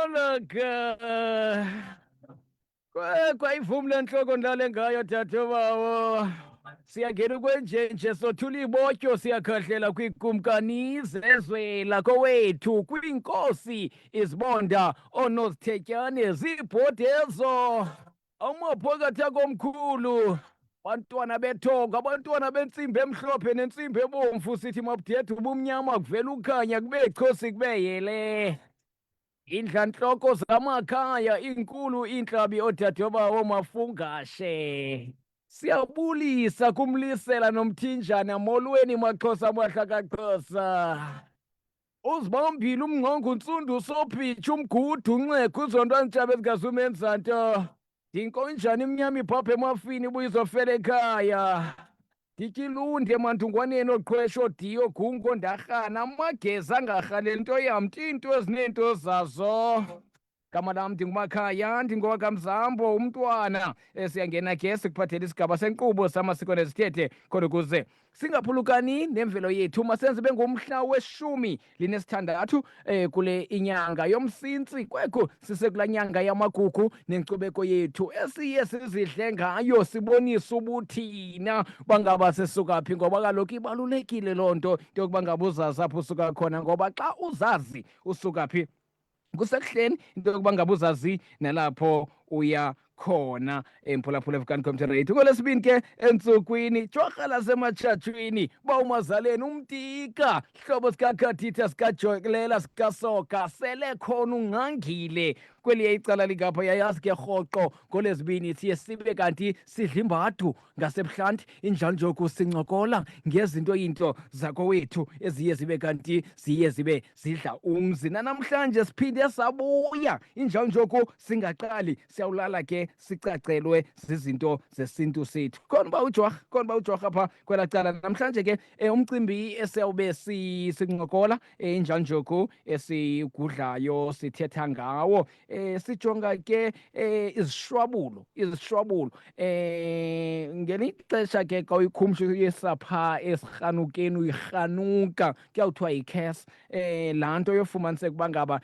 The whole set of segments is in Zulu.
Olaka kwayivumi le ntloko ndilale ngayo dadobawo. Siyangena kwenjenje sothula ibotyo siyakhahlela kwikumkani zezwe kowethu kwiinkosi izibonda oonozityetyane ziibhodi ezo amaphakathi akomkhulu bantwana bethongo abantwana bentsimbi emhlophe nentsimbi ebomvu sithi mabudede ubumnyama kuvela ukhanya kube chosi kube yele indlantloko zamakhaya inkulu iintlabi oodadobawo mafungashe siyabulisa kumlisela nomthinjana molweni maxhosa mahlakaxhosa uzibambile umngqongo ntsundu sophitsha umgudu unxekho uzontwana ntshaba ezikazumenza nto ndinkonjani imnyama iphapha emafini ibuyizofela ekhaya ndityilunde mandungwaneni oqhwesha odiyo gungo ndarhana amageza angarhaleli nto yamnti iinto ezineento zazo gama lam ndingumakhaya ndingowakamzambo umntwana siyangena ke sikuphathela isigaba senkqubo samasiko nezithethe khona ukuze singaphulukani nemvelo yethu masenze bengumhla we-16 kule inyanga yomsintsi kwekho sisekula nyanga yamagugu nenkcubeko yethu esiye sizidle ngayo sibonise ubuthina bangaba sisuka phi ngoba kaloku ibalulekile loo nto into yokuba ngaba uzazi apho usuka khona ngoba xa uzazi usuka phi kusekuhleni into yokuba ngabe uzazi nalapho uya khona emphulaphula evikani computer rate ngolesibini ke entsukwini jorha lasematshatshwini bawumazaleni umtika hlobo sikakhathitha sikajokelela sikasoka sele khona ungangile kweliye icala likapha yayazi ke rhoqo ngolezibini siye sibe kanti sidla imbadu ngasebuhlanti injanjoku sincokola ngezinto yinto zakowethu eziye zibe kanti ziye zibe zidla umzi nanamhlanje siphinde sabuya injanjoku singaqali siyawulala ke sicacelwe zizinto zesintu sethu khona uba ujorha pha kwela cala namhlanje ke umcimbi esiyawube sincokola injanjoku esigudlayo sithetha ngawo sijonga ke izishwabulo ngelinye ixesha ke xa uyikhumshisa phaa esirhanukeni uyirhanuka kuyawuthiwa yikhesi laa nto yofumaniseka uba ngaba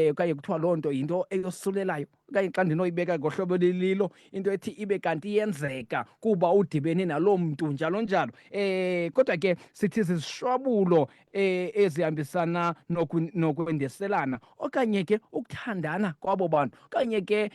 okanye kuthiwa loo nto yinto eyosulelayo okanye xa ndinoyibeka ngohlobo lililo into ethi ibe kanti iyenzeka kuba udibene naloo mntu njalo njalo kodwa ke sithi zizishwabulo ezihambisana nokwendeselana okanye ke ukuthandana kwabo bantu okanye ke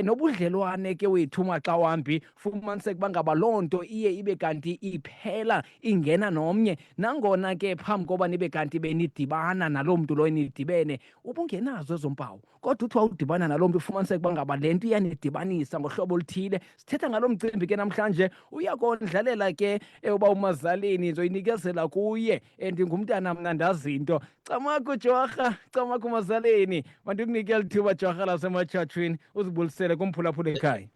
nobudlelwane ke wethu maxa wambi fumaniseka uba ngaba loo nto iye ibe kanti iphela ingena nomnye nangona ke phambi koba nibe kanti benidibana naloo mntu loyo nidibene ubungenazo ezo mpawu kodwa uthiwa udibana naloo mntu ufumaniseka uba ngaba le nto iyanidibanisa ngohlobo oluthile sithetha ngaloo mcimbi ke namhlanje uyakondlalela ke uba umazaleni nzoyinikezela kuye ndingumntana mna ndazinto camakho jorha camakho umazaleni mandikunikele lithuba jorha lasematshatshwini uzibulisele kumphulaphula ekhaya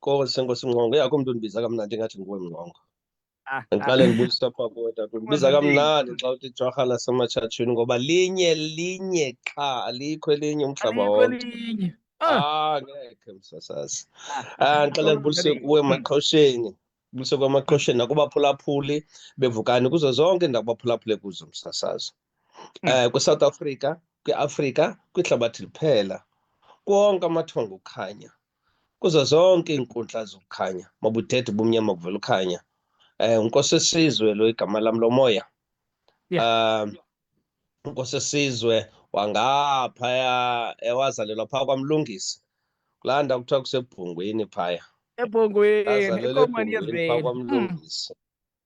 Nkosi Mngqongo yakho umntu undibiza kamnandi ngathi nguwe Mngqongo ndiqale ndibulisa apha kuwe tata undibiza kamnandi xa uthi jorha lasematshatshwini ngoba linye qha alikho elinye umhlaba wonke ngekhe msasazi ndiqale ndibulise kuwe emaqhosheni bulise kwamaqhosheni nakubaphulaphuli bevukani kuzo zonke indawo baphulaphule kuzo msasazi kwiSouth Africa kwiAfrika kwihlabathi liphela konke amathongo okukhanya kuzo zonke iinkundla zokukhanya mabudede bumnyama kuvela ukhanya unkosi wesizwe lo igama lam lomoya unkosi wesizwe wangaphaya wazalelwa phaa kwaMlungisi kulaa ndawo kuthiwa kusebhongweni phaya ebhongweni phaa kwaMlungisi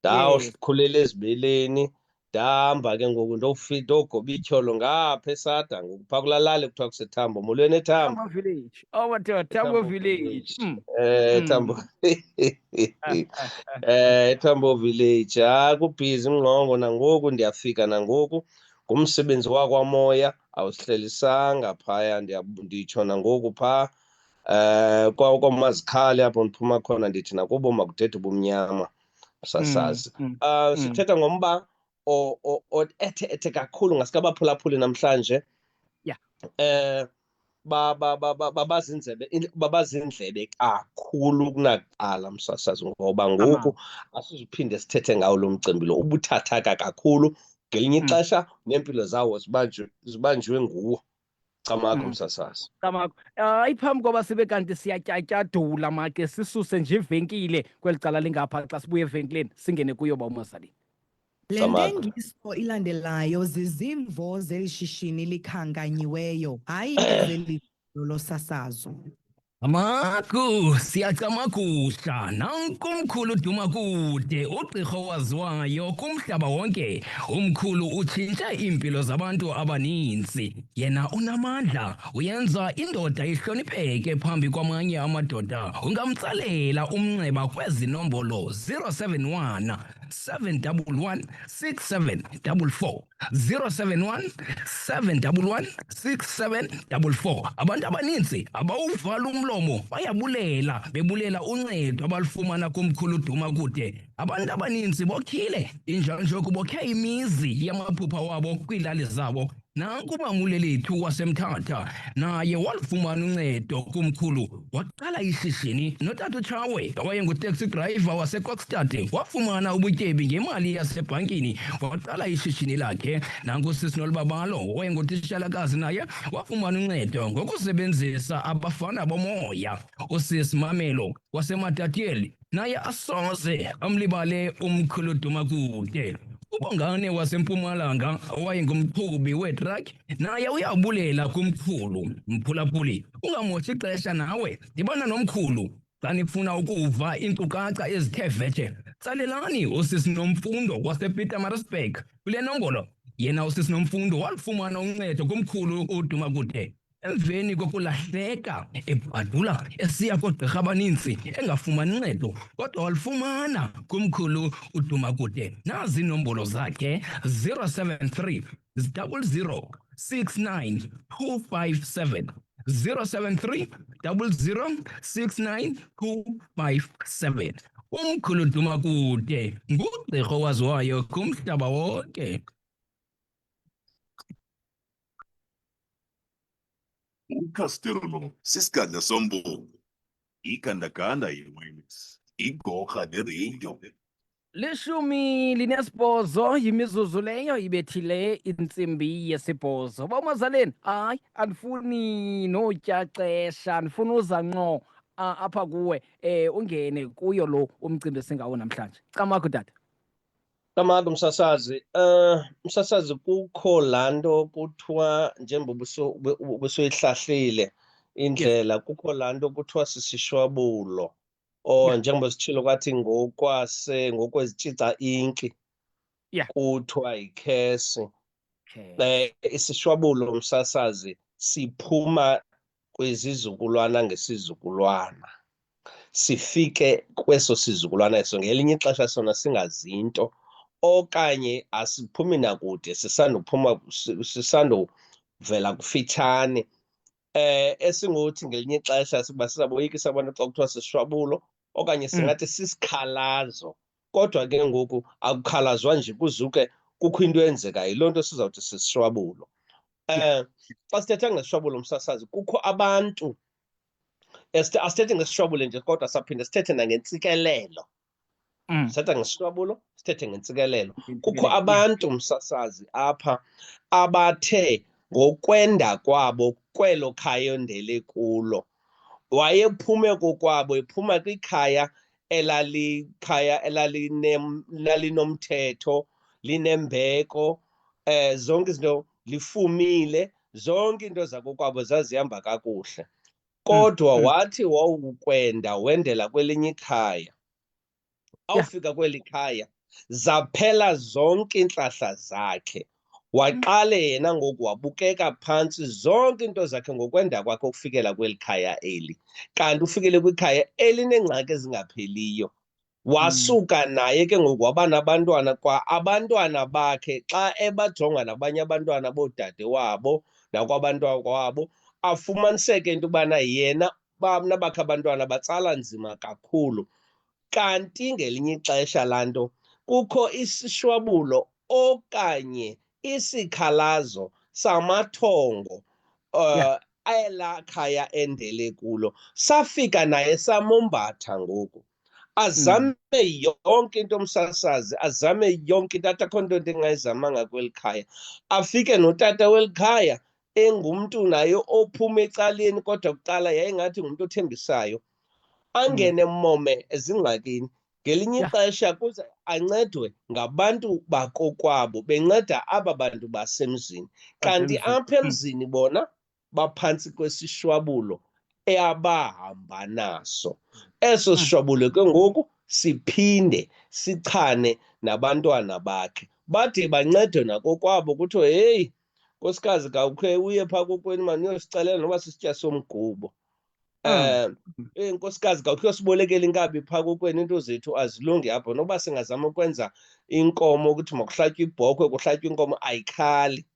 ndawukhulela ezibeleni ndahamba ke ngoku ndogoba ityholo ngapha eSada ngoku phaa kulaa lali kuthiwa kuseThambo molweni eThambo village Tambo village Thambo Thambo village kubhizi Mngqongo nangoku ndiyafika nangoku ngumsebenzi wakwamoya awusihlelisanga phaya nditsho nangoku phaa kwamazikhali apho ndiphuma khona ndithi nakubo makudede ubumnyama sasazi sithetha ngomba ethe kakhulu ngasikabaphulaphuli namhlanje babazindlebe kakhulu kunakuqala msasazi ngoba ngoku asizuphinde sithethe ngawo lo mcimbi lo ubuthathaka kakhulu ngelinye ixesha neempilo zawo zibanjiwe nguwo Camakho msasazi. Camakho, hayi phambi koba sibe kanti siyatyatyadula make sisuse nje ivenkile kweli cala lingapha xa sibuye evenkileni singene kuyo bawumazali. Le Camakho. ntengiso ilandelayo zizimvo zeli shishini likhankanyiweyo, hayi ke zeli losasazo. Amaku, siyacamakusha, nanku umkhulu Dumakude, ugqirha owaziwayo kumhlaba wonke. Umkhulu utshintshe iimpilo zabantu abaninzi. Yena unamandla, uyenza indoda ihlonipheke phambi kwamanye amadoda. Ungamtsalela umnxeba kwezi nombolo 071 711 6744 071 711 6744. Abantu abaninzi abawuvala umlomo bayabulela bebulela uncedo abalufumana kumkhulu Dumakude. Abantu abaninzi bokhile injanjoku bokhe imizi yamaphupha wabo kwiilali zabo. Nanku umamulelethu wasemthatha naye walufumana uncedo kumkhulu, waqala ishishini. Notata uTshawe owayengu-taxi driver waseKokstad wafumana ubutyebi ngemali yasebhankini, waqala ishishini lakhe. Nanku usisi Nolubabalo owayengutishalakazi naye wafumana uncedo ngokusebenzisa abafana bomoya. Usisi Mamelo waseMatatiele naye asoze amlibale umkhulu Dumakude. uBongane waseMpumalanga owayengumqhubi weetrak naye uyabulela kumkhulu. Mphulaphuli, ungamoshi ixesha nawe, dibana nomkhulu xa nifuna ukuva iinkcukacha ezithe vetshe. Tsalelani usisi Nomfundo wasePietermaritzburg kule nombolo. Yena usisi Nomfundo walufumana uncedo kumkhulu uDumakude emveni kokulahleka ebhadula esiya koogqirha abaninzi engafumani ncedo, kodwa walufumana kumkhulu uDumakude. Nazi iinombolo zakhe 073 00 69 257 073 00 69 257. Umkhulu Dumakude ngugqirha owaziwayo kumhlaba wonke. uCastello sisiganda sombongo, igandaganda yeWales, igorha neradio. 18 yimizuzu leyo ibethile intsimbi yesibhozo. Bawumazaleni, hayi andifuni notya xesha, andifuni uza ngqo apha kuwe ungene kuyo lo umcimbi singawo namhlanje. Camakho tata. Camakho msasazi, msasazi kukho laa nto kuthiwa njengoba ubusoyihlahlile indlela, kukho laa nto kuthiwa sisishwabulo or njengoba sitshilo kwathi ngokwezitshixha inki kuthiwa yikhesi. Isishwabulo msasazi siphuma kwizizukulwana ngesizukulwana, sifike kweso sizukulwana eso ngelinye ixesha sona singazinto, okanye asiphumi nakude, sisandovela kufitshane. Esingothi ngelinye ixesha sizaboyikisa abantu xa kuthiwa sisishwabulo, okanye singathi sisikhalazo. Kodwa ke ngoku akukhalazwa nje kuzuke kukho into eyenzekayo, yiloo nto sizawuthi sisishwabulo. Xa sithetha ngesishwabulo msasazi, kukho abantu asithethe ngesishwabulo nje, kodwa saphinde sithethe nangentsikelelo. Sithetha ngesishwabulo, sithethe ngentsikelelo. Kukho abantu msasazi apha abathe ngokwenda kwabo kwelo khaya ondele kulo, wayephume kokwabo, ephuma kwikhaya elalinomthetho, linembeko, zonke izinto lifumile, zonke into zakokwabo zazihamba kakuhle. Kodwa wathi wawukwenda wendela kwelinye ikhaya. Awufika kweli khaya zaphela zonke iintlahla zakhe. Waqale yena ngoku wabukeka phantsi zonke into zakhe ngokwenda kwakhe ukufikela kweli khaya eli. Kanti ufikele kwikhaya elinengxaki ezingapheliyo. Wasuka naye ke ngoku waba nabantwana, kwa abantwana bakhe xa ebajonga nabanye abantwana boodade wabo nakwabantwana kwabo, afumaniseke into yobana yena nabakhe abantwana batsala nzima kakhulu. Kanti ngelinye ixesha laa nto kukho isishwabulo okanye isikhalazo samathongo elaa khaya endele kulo. Safika naye samombatha ngoku, azame yonke into msasazi, azame yonke into, akho nto ndingayizamanga kweli khaya. Afike notata weli khaya engumntu naye ophuma ecaleni kodwa kuqala yayingathi ngumntu othembisayo, angene mome ezingxakini. Ngelinye ixesha kuze ancedwe ngabantu bakokwabo benceda aba bantu basemzini, kanti apha emzini bona baphantsi kwesishwabulo abahamba naso. Eso sishwabulo ke ngoku siphinde sichane nabantwana bakhe, bade bancedwe nakokwabo kuthiwe, heyi nkosikazi, kawukhe uye phaa kokwenu mani uyosicelela noba sisitya somgubo. Nkosikazi, kawukhe uyosibolekela inkabi phaa kokwenu, into zethu azilungi apho. Noba singazama ukwenza inkomo ukuthi makuhlatywe ibhokhwe, kuhlatywe inkomo, ayikhali.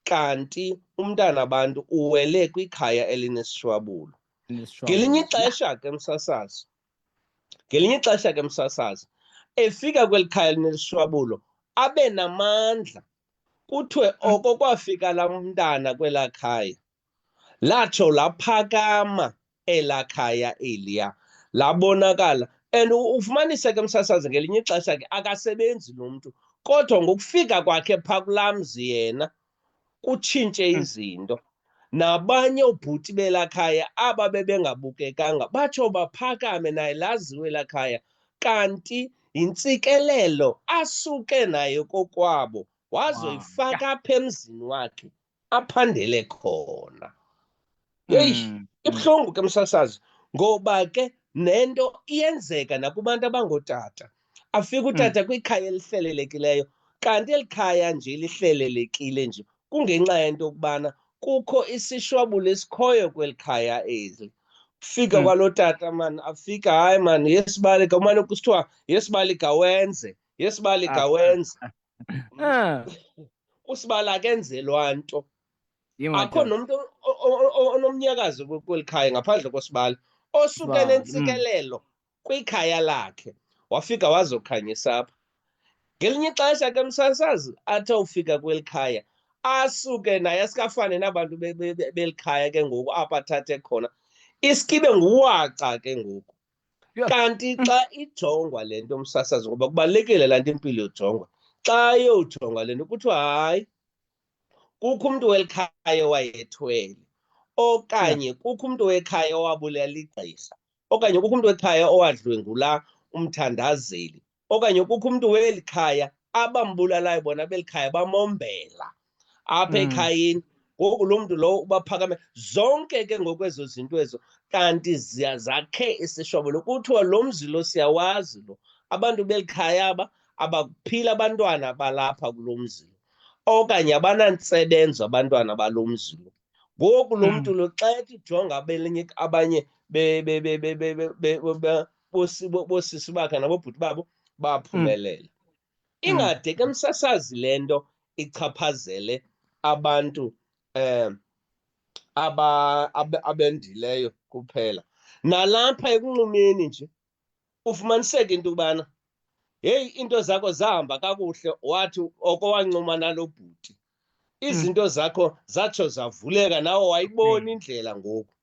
Kanti umntana abantu uwele kwikhaya elinesishwabulo. Ngelinye ixesha ke msasazi, efika kweli khaya elinesishwabulo abe namandla, kuthiwe oko kwafika laa mntana kwelaa khaya, latsho laphakama elaa khaya eliya, labonakala. And ufumanise ke msasazi, ngelinye ixesha ke akasebenzi lo mntu, kodwa ngokufika kwakhe phaa kulaa mzi yena kutshintshe izinto. Nabanye oobhuti belaa khaya aba bebengabukekanga batsho baphakame, naye laziwe elaa khaya, kanti yintsikelelo asuke nayo kokwabo wazoyifaka apha emzini wakhe aphandele khona. Yeyi, ibuhlungu ke msasazi, ngoba ke nento iyenzeka nakubantu abangootata. Afika utata kwikhaya elihlelelekileyo, kanti eli khaya nje lihlelelekile nje kungenxa yento yokubana kukho isishwabulo esikhoyo kweli khaya eli. Fika kwalo tata mani, afika, hayi mani, yesibaleka, umane kusithiwa yesibaleka wenze, yesibaleka wenze. Usibala akenzelwa nto. Akho nomntu onomnyakazo kweli khaya ngaphandle kosibala, osuke nentsikelelo kwikhaya lakhe wafika wazokhanyisa apha. Ngelinye ixesha ke msasazi athi awufika kweli khaya asuke naye asikafane nabantu beli khaya ke ngoku apha athathe khona, iskibe nguwaca ke ngoku. Kanti xa ijongwa le nto msasazi, ngoba kubalulekile laa nto impilo yojongwa, xa yojongwa le nto kuthiwa hayi, kukho umntu weli khaya owayethwele, okanye kukho umntu wekhaya owabulala ligqirha, okanye kukho umntu wekhaya owadlwengula umthandazeli, okanye kukho umntu weli khaya abambulalayo bona beli khaya bamombela apha ekhayeni. Ngoku loo mntu lowo ubaphakame. Zonke ke ngokwezo zinto ezo kanti zakhe isishwabulo. Kuthiwa lo mzi lo siyawazi lo, abantu beli khaya aba abaphili abantwana balapha kulo mzi lo, okanye abanantsebenzo abantwana balo mzi lo. Ngoku lo mntu lo xa ethi jonga abanye boosisi bakhe nabobhuti babo baphumelela. Ingade ke msasazi le nto ichaphazele abantu abendileyo kuphela, nalapha ekunxumeni nje ufumaniseke into yokubana, heyi, into zakho zahamba kakuhle, wathi oko wancuma nalo bhuti, izinto zakho zatsho zavuleka, nawe wayibona indlela ngoku.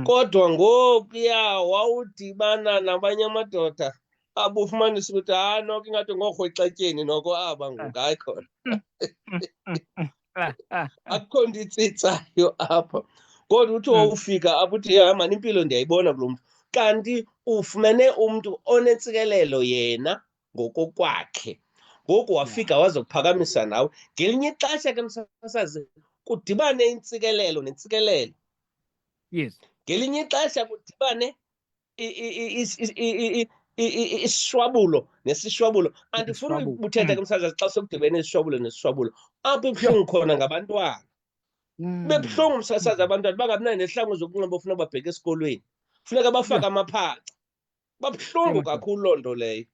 Kodwa ngokuya wawudibana nabanye amadoda abufumanisa ukuthi noko ingathi ngoorhwexetyeni noko aba ngoku, hayi khona. Akukho nto itsitsayo apha, kodwa uthi wawufika apho uthi hayi mani, impilo ndiyayibona kulo mntu, kanti ufumene umntu onentsikelelo yena ngokokwakhe. Ngoku wafika wazokuphakamisa nawe. Ngelinye ixesha ke msasazi kudibane intsikelelo nentsikelelo. Yes. Ngelinye ixesha kudibane isishwabulo nesishwabulo. Andifuni uthetha ke msasazi xa sekudibene isishwabulo nesishwabulo, apho ibuhlungu khona ngabantwana. Bebuhlungu msasazi, abantwana bangabinayo nezihlangu zokunxiba ofuna babheke esikolweni, funeka bafake amaphaca. Babuhlungu kakhulu loo nto leyo,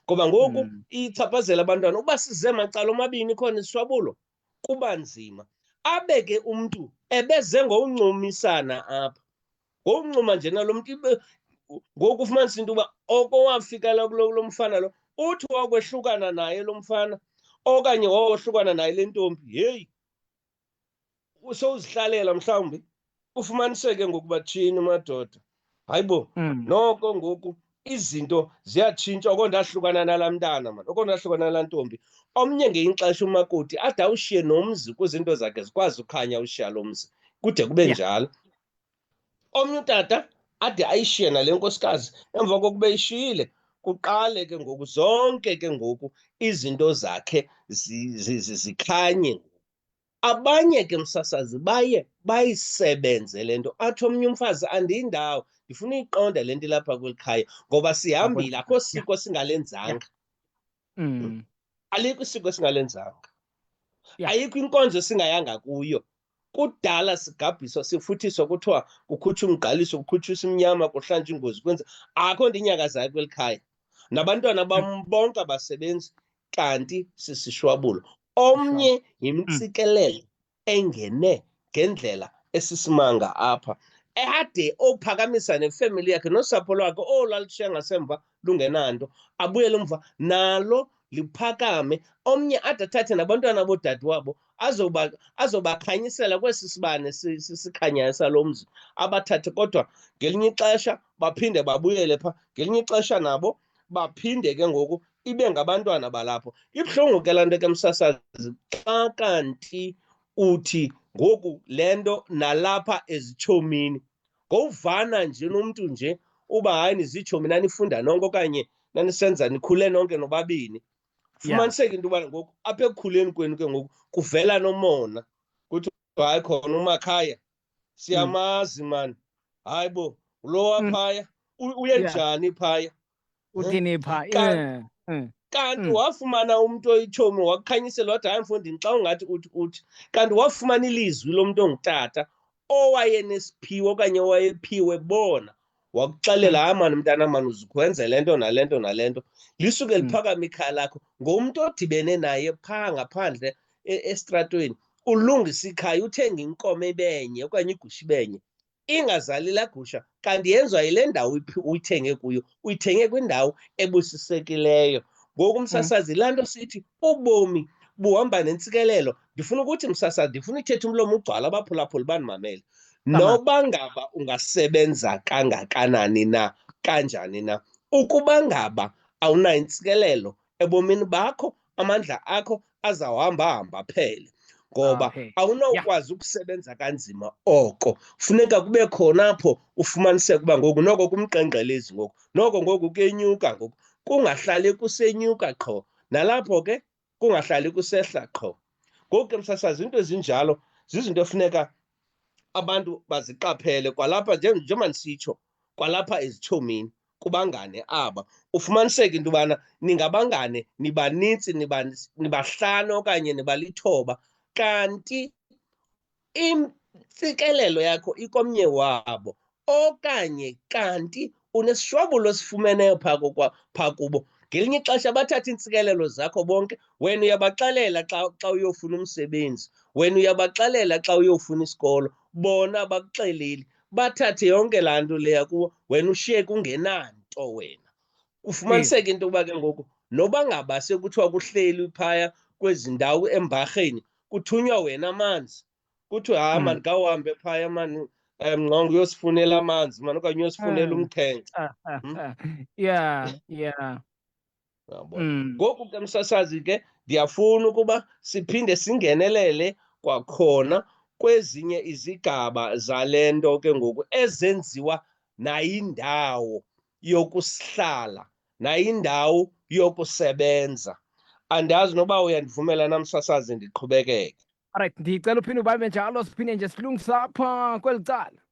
ngoba ngoku ichaphazela abantwana. Uba size macala omabini khona isishwabulo kuba nzima. Abe ke umntu ebeze ngowuncumisana apha, ngowuncuma nje nalo mntu. Ngoku ufumanisa into yoba oko wafika lo mfana lo, uthi wakwehlukana naye lo mfana, okanye wawohlukana naye le ntombi, heyi, sowuzihlalela mhlawumbi ufumaniseke ngoku batshini madoda. Hayibo, noko ngoku izinto ziyatshintsha. Oko ndahlukana nalaa mntana mani, oko ndahlukana nalaa ntombi, omnye ngelinye ixesha umakoti ade awushiye nomzi ukuze izinto zakhe zikwazi ukhanya, ushiya lo mzi kude kube njalo. Omnye utata ade ayishiye nale nkosikazi, emva kokuba ishiyile kuqale ke ngoku zonke ke ngoku izinto zakhe zikhanye. Abanye ke msasazi baye bayisebenze le nto, athi omnye umfazi andiyindawo, ndifuna uyiqonda le nto ilapha kweli khaya ngoba sihambile, akho siko singalenzanga. Alikho isiko esingalenzanga, ayikho inkonzo esingayanga kuyo. Kudala sigabhiswa, sifuthiswa, kuthiwa kukhutshwa umgqaliso, kukhutshwa imnyama, kuhlanjwa ingozi, kwenza akho nto inyakazayo kweli khaya. Nabantwana bam bonke abasebenzi, kanti sisishwabulo. Omnye yimtsikelelo engene ngendlela esisimanga apha, ade ophakamisa nefemeli yakhe nosapho lwakhe lwalishiya ngasemva lungenanto, abuyele umva nalo liphakame. Omnye ade athathe nabantwana boodade wabo azobakhanyisela kwesi sibane sikhanyayo salo mzi, abathathe, kodwa ngelinye ixesha baphinde babuyele phaa, ngelinye ixesha nabo baphinde ke ngoku ibe ngabantwana balapho. Ibuhlungu ke laa nto ke msasazi, xa kanti uthi ngoku le nto nalapha ezitshomini, ngovana nje nomntu nje uba hayi nizitshomi nanifunda nonke okanye nanisenza nikhule nonke nobabini. Fumaniseke into yoba ngoku apha ekukhuleni kwenu ke ngoku kuvela nomona, kuthi hayi khona uMakhaya siyamazi mani, hayi bo lo waphaya uyenjani phaya, uthini pha. kanti wafumana umntu oyitshomi wakukhanyisela wathi hayi mfondini xa ungathi uthi, kanti wafumana ilizwi lomntu ongutata owayenesiphiwo okanye owayephiwe bona, wakuxelela hayi mani mntana mani uzikwenze le nto nale nto nale nto, lisuke liphakama ikhaya lakho. Ngumntu odibene naye phaa ngaphandle estratweni, ulungisa ikhaya, uthenga inkomo ebenye okanye igusha ibenye, ingazali laa gusha, kanti yenziwa yile ndawo uyithenge kuyo, uyithenge kwindawo ebusisekileyo. Ngoku msasazi, laa nto sithi ubomi buhamba nentsikelelo, ndifuna ukuthi msasazi, ndifuna ithetha umlomo ugcwala abaphulaphuli bandimamele. Noba ngaba ungasebenza kangakanani na, kanjani na, ukuba ngaba awunayo intsikelelo ebomini bakho, amandla akho azawuhamba aphele, ngoba awunokwazi ukusebenza kanzima oko. Funeka kube khona apho ufumaniseke uba ngoku noko kumqengqelezi, noko ngoku kuyenyuka, ngoku kungahlali kusenyuka qho, nalapho ke kungahlali kusehla qho. Ngoku ke msasazi, into ezinjalo zizinto efuneka abantu baziqaphele kwalapha, njengoba ndisitsho, kwalapha ezitshomini, kubangane aba. Ufumaniseke into yobana ningabangane, nibanintsi, nibahlanu okanye nibalithoba, kanti intsikelelo yakho ikomnye wabo, okanye kanti unesishwabulo esifumeneyo phaa kubo. Ngelinye ixesha bathatha iintsikelelo zakho bonke, wena uyabaxelela xa uyofuna umsebenzi, wena uyabaxelela xa uyofuna isikolo, bona abakuxeleli, bathathe yonke laa nto leya kuwo, wena ushiyeke ungenanto wena. Ufumaniseke into yokuba ke ngoku noba ngaba sekuthiwa kuhleli phaya kwezi ndawo embarheni, kuthunywa wena amanzi, kuthiwe hayi mani khawuhambe phaya mani Mngcongwe uyosifunela amanzi mani okanye uyosifunela umkhenkce. Ngoku ke msasazi ke ndiyafuna ukuba siphinde singenelele kwakhona kwezinye izigaba zale nto ke ngoku ezenziwa nayindawo yokuhlala, nayindawo yokusebenza. Andazi noba uyandivumela na msasazi ndiqhubekeke. Alright, ndicela uphinde ubambe njalo, siphinde nje silungisa apha kweli cala.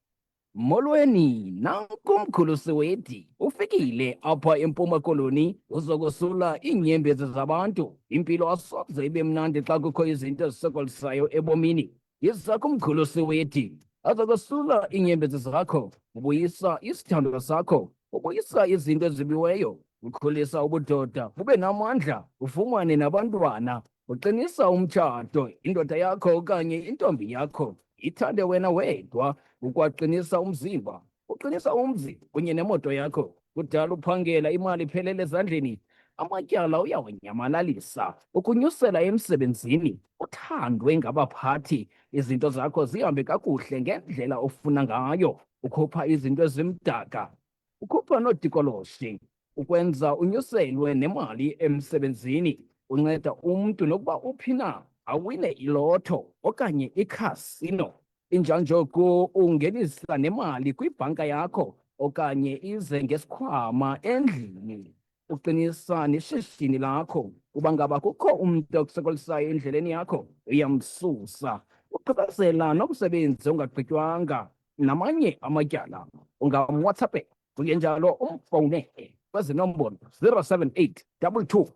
Molweni, nankumkhulusi wedi ufikile apha eMpuma Koloni uzokusula iinyembezi zabantu. Impilo asoze ibe mnandi xa kukho izinto ezisokolisayo ebomini. Yiza kumkhulusi wedi azokusula iinyembezi zakho, ubuyisa isithando sakho, ubuyisa izinto ezibiweyo, ukhulisa ubudoda bube namandla, ufumane nabantwana, uqinisa umtshato, indoda yakho okanye intombi yakho ithande wena wedwa, ukwaqinisa umzimba, uqinisa umzi kunye nemoto yakho, kudala uphangela imali iphelele ezandleni, amatyala uyawanyamalalisa, ukunyusela emsebenzini, uthandwe ngabaphathi, izinto zakho zihambe kakuhle ngendlela ofuna ngayo, ukhupha izinto ezimdaka. ukhupha noodikoloshi ukwenza unyuselwe nemali emsebenzini, unceda umntu nokuba uphi na awine iloto okanye ikhasino. Injanjoku ungenisa nemali kwibhanka yakho okanye ize ngesikhwama endlini. Uqinisa neshishini lakho. Uba ngaba kukho umntu okusokolisayo endleleni yakho, uyamsusa. Uqhubasela nomsebenzi ongagqitywanga namanye amatyala. Ungamwhatsappe, kungenjalo umfowunele kwezi nombolo 078 22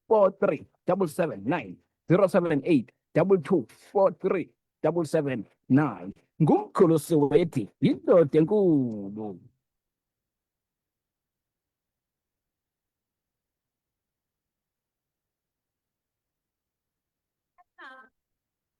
43 779 078 22 43 779. Ngumkhulu Soweto, yindoda enkulu.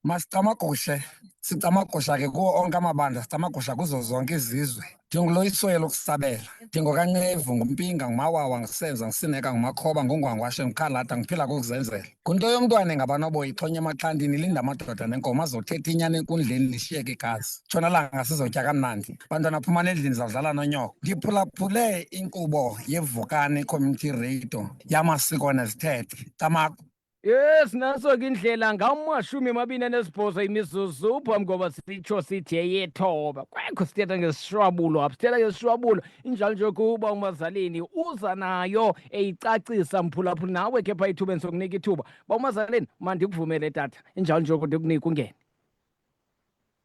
Masitamagushe, sitamagusha ke kuwo onke amabandla, sitamagusha kuzo zonke izizwe. Ndinguloyisoyela ukusabela, ndingokaNevu, nguMpinga, nguMawawa, nguSenza, nguSineka, nguMakhoba, ngungwangwashe, ngukhalada, ngiphila kokuzenzela. Kunto yomntwana engabanoboyi ixhonya emaqandini, ilinda amadoda nenkomo azothetha inyani enkundleni lishiyeke igazi. Tshonalanga sizotya kamnandi, bantwana phumani endlini zawudlala nonyoko. Ndiphulaphule inkqubo yeVukani Community Radio yamasiko nezithethe. Tamako. Yes, naso ke indlela ngama-28 imizuzu phambi koba sitsho sithi yethoba. Kwekho sithetha ngesishwabulo apha, sithetha ngesishwabulo injalo nje kuba umazaleni uza nayo eyicacisa mphulaphula. Nawe ke phaa ithubeni sokunika ithuba ba umazaleni mandikuvumele tata, injalo nje ndikunika ungene.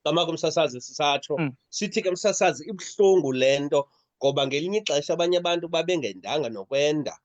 Kamako umsasazi sisatsho sithi ke msasazi ibuhlungu le nto ngoba ngelinye ixesha abanye abantu babengendanga nokwenda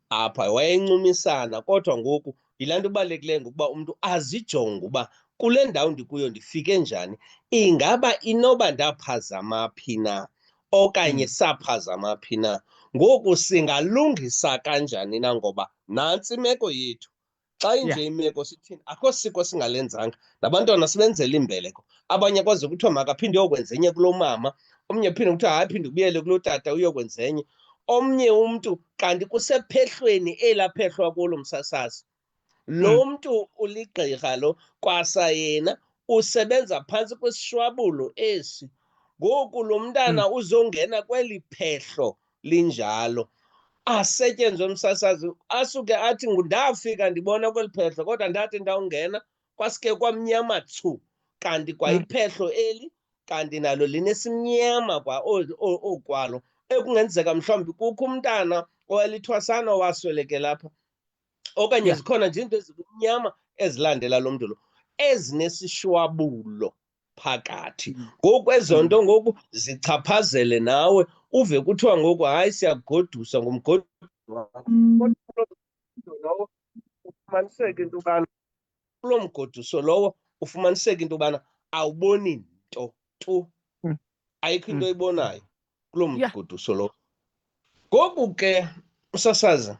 apha wayencumisana, kodwa ngoku yilaa nto ibalulekileyo ngokuba umntu azijonge uba kule ndawo ndikuyo ndifike njani, ingaba inoba ndaphazama phi na okanye saphazama phi na. Ngoku singalungisa kanjani na, ngoba nantsi imeko yethu. Xa inje imeko sithini, akho siko singalenzanga, nabantwana sibenzela imbeleko. Abanye kwaze kuthiwa makaphinde uyokwenza enye kulo mama, omnye phinde kuthiwa hayi phinde ubuyele kulo tata uyokwenza enye. Omnye umntu kanti kusephehlweni elaphehlwa kulo msasazi. Lo mntu uligqirha lo kwasa yena usebenza phantsi kwesishwabulo esi. Ngoku lo mntana uzongena kweli phehlo linjalo, asetyenzwe msasazi, asuke athi ndafika ndibona kweli phehlo kodwa ndathi ndawungena kwasuke kwamnyama tsu. Kanti kwa iphehlo eli kanti nalo linesimnyama kwa okwalo. Ekungenzeka mhlawumbi kukho umntana owalithwasana owasweleke lapha, okanye zikhona nje into ezibumnyama ezilandela lo mntu lo ezinesishwabulo phakathi. Ngoku ezo nto ngoku zichaphazele nawe, uve kuthiwa ngoku hayi siyakugodusa ngumgoduso lowo. Ufumaniseke into yobana kulo mgoduso lowo ufumaniseke into yobana awuboni nto tu, ayikho into oyibonayo kulo mgoduso lo. Ngoku ke usasaza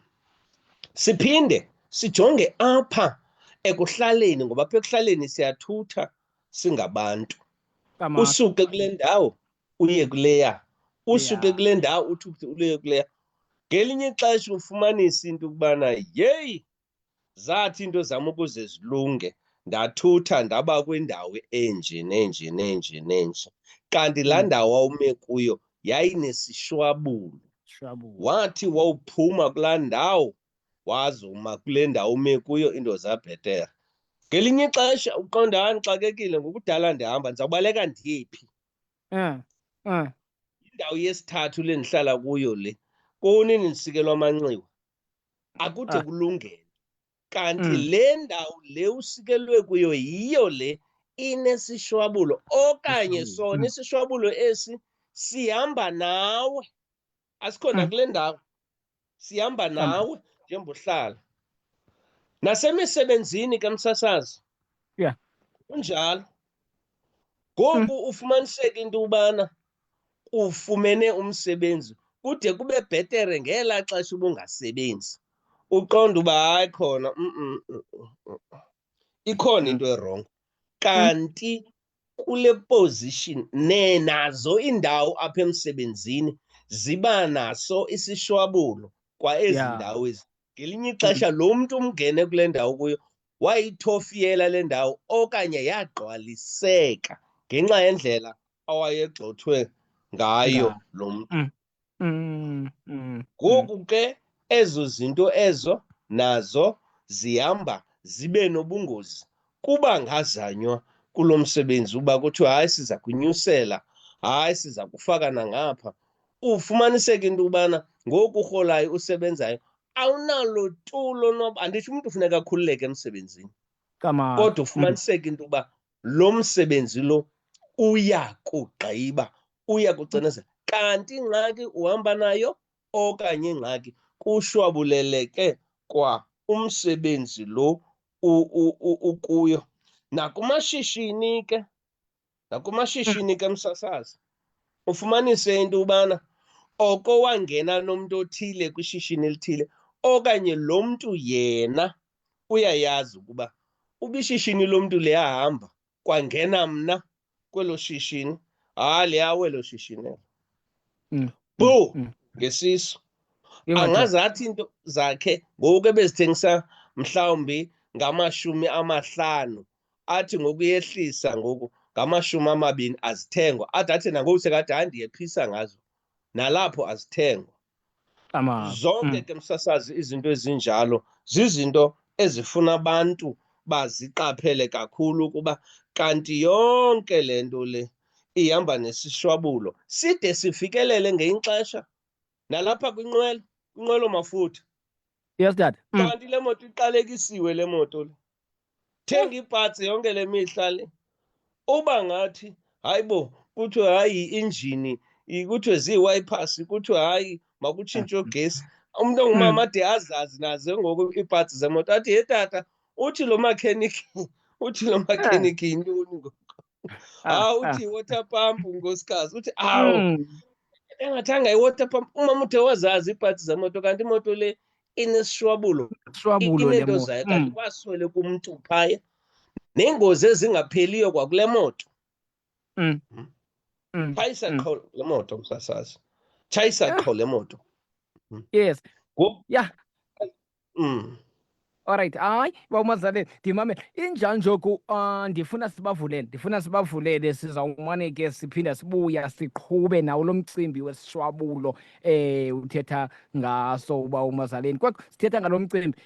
siphinde sijonge apha ekuhlaleni, ngoba apha ekuhlaleni siyathutha singabantu. Usuke kule ndawo uye kuleya, usuke kule ndawo uthi uye kuleya. Ngelinye ixesha ufumanisa into yokubana yeyi zathi into zam ukuze zilunge ndathutha ndaba kwindawo enje nenje nenje nenje, kanti laa ndawo wawume kuyo yayinesishwabulo. Wathi wawuphuma kulaa ndawo wazuma kule ndawo ume kuyo into zabhetere. Ngelinye ixesha uqonda ndixakekile ngokudala ndihamba ndizawubaleka ndiye phi. Indawo yesithathu le ndihlala kuyo le, konini ndisikelwa amanxiwa akude kulungele. Kanti le ndawo le usikelwe kuyo yiyo le inesishwabulo, okanye sona isishwabulo esi sihamba nawe. Asikhona kule ndawo, sihamba nawe njengoba uhlala. Nasemisebenzini ke msasazi kunjalo. Ngoku ufumaniseke into yobana ufumene umsebenzi kude kube bhetere ngelaa xesha ubungasebenzi. Uqonda uba hayi khona ikhona into erongo. Kanti kule position nazo iindawo apha emsebenzini ziba naso isishwabulo kwa ezi ndawo ezi. Ngelinye ixesha lo mntu umngene kule ndawo kuyo wayithofiyela le ndawo okanye yagqwaliseka ngenxa yendlela awayegxothwe ngayo lo mntu. Ngoku ke ezo zinto ezo nazo zihamba zibe nobungozi kuba ngazanywa kulo msebenzi uba kuthiwa hayi siza kunyusela, hayi siza kufaka nangapha. Ufumaniseke into yobana ngoku urholayo usebenzayo awunalo tulo anditsho umntu funeka akhululeke emsebenzini, kodwa ufumaniseke into yoba lo msebenzi lo uya kugqiba, uya kucinezela. Kanti ingxaki uhamba nayo okanye ingxaki kushwabuleleke kwa umsebenzi lo ukuyo. Nakumashishini ke msasazi, ufumanise into yobana oko wangena nomntu othile kwishishini elithile okanye lo mntu yena uyayazi ukuba uba ishishini lomntu liyahamba kwangena mna kwelo shishini, liyawe elo shishini elo. Bho, ngesisu. Angaze athi into zakhe ngoku ebezithengisa mhlawumbi ngama-50, athi ngokuyehlisa ngoku ngama-20 azithengwa. Athi nangoku sekade hayi ndiyephisa ngazo, nalapho azithengwa. Zonke ke msasazi izinto ezinjalo zizinto ezifuna abantu baziqaphele kakhulu ukuba kanti yonke le nto le ihamba nesishwabulo side sifikelele ngelinye ixesha nalapha kwinqwelo mafutha. Yes, Dad. Kanti le moto iqalekisiwe, le moto le. Thenga iipatsi yonke le mihla le. Uba ngathi hayibo kuthiwe hayi i-injini, kuthiwe zii-wipers, kuthiwe hayi makutshintshwe ugesi. Umntu ongumama ade azazi nazo ngoku iipatsi zemoto. Athi he tata, uthi lo makhenikhi yintoni ngoku? Uthi yi-water pump nkosikazi. Uthi engathanga i-water pump. Umama ude wazazi iipatsi zemoto kanti imoto le inesishwabulo, ineento zayo, kanti kwasweleka umntu phaya. Neengozi ezingapheliyo kwakule moto. Tshayisa qho le moto msasazi. Tshayisa qho le moto. Yes. Yeah. Alright, hayi bawumazaleni ndimamele injani njoku. Ndifuna sibavulele sizawumane ke siphinda sibuya siqhube nawo lo mcimbi wesishwabulo uthetha ngaso bawumazaleni. Kwakho sithetha ngalo mcimbi.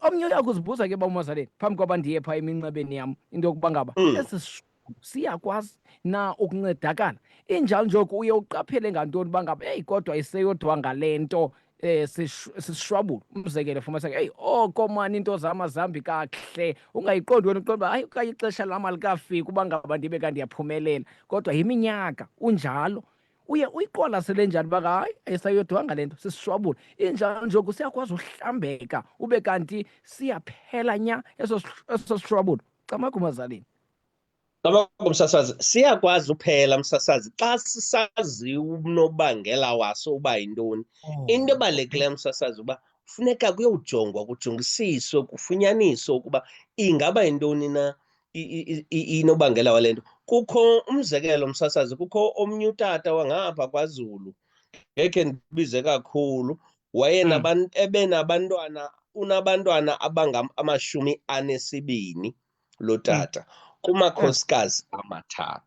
Omnye uya kuzibuza ke bawumazaleni phambi kwaba ndiye phaa eminxebeni yam into yokuba ngaba esi siyakwazi na ukuncedakala. Injani njoku uye uqaphele ngantoni uba ngaba kodwa iseyodwa ngale nto sisishwabulo. Umzekelo fumaniseke oko mani into zam azihambi kakuhle, ungayiqondi wena uqonda uba hayi okanye ixesha lam alikafiki uba ngaba ndibe kanti ndiyaphumelela, kodwa yiminyaka unjalo. Uye uyiqwalasele njani uba hayi ayisayodwanga le nto sisishwabulo. Injalo njoku siyakwazi uhlambeka ube kanti siyaphela nya eso sishwabulo. Camakho umazaleni. Camakho msasazi, siyakwazi uphela msasazi xa sisazi unobangela waso uba yintoni. Into ebalulekileyo msasazi uba funeka kuyojongwa, kujongisiswe, kufunyaniswe ukuba ingaba yintoni na inobangela wale nto. Kukho umzekelo msasazi, kukho omnye utata wangapha kwaZulu, ngekhe ndibize kakhulu, unabantwana abangama-22 lo tata kumakhosikazi 3.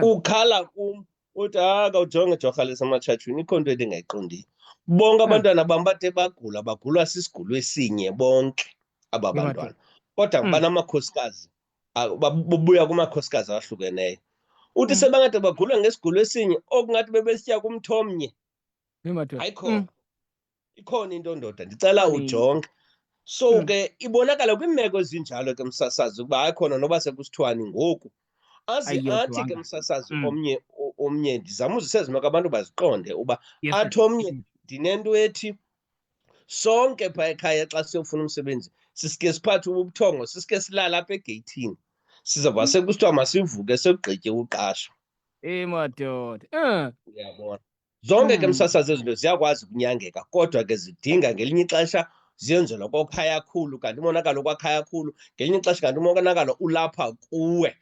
Ukhala kum uthi kawujonge jorha lisematshatshweni, ikho nto endingayiqondiyo. Bonke abantwana bam bade bagulwa sisigulo esinye bonke aba bantwana, kodwa banamakhosikazi, bubuya kumakhosikazi ahlukeneyo. Uthi sebangade bagulwa ngesigulo esinye okungathi bebesitya kumthomnye. Hayikhona, ikhona into ndoda, ndicela ujonge. So ke ibonakala kwiimeko ezinjalo ke msasazi ukuba hayi khona noba sekusithwani ngoku athi ke msasazi omnye ndizama uzisa ezi meko abantu baziqonde uba athi omnye ndinento ethi sonke phaa ekhaya xa siyofuna umsebenzi sisike siphathe ubuthongo, sisike silala apha egeyithini, sizawuba sekusithiwa masivuke sekugqitye uqasho. Madoda. Uyabona, zonke ke msasazi ezinto ziyakwazi ukunyangeka, kodwa ke zidinga ngelinye ixesha ziyenzelwa kokhaya khulu, kanti umonakalo kwakhaya khulu ngelinye ixesha kanti umonakalo ulapha kuwe.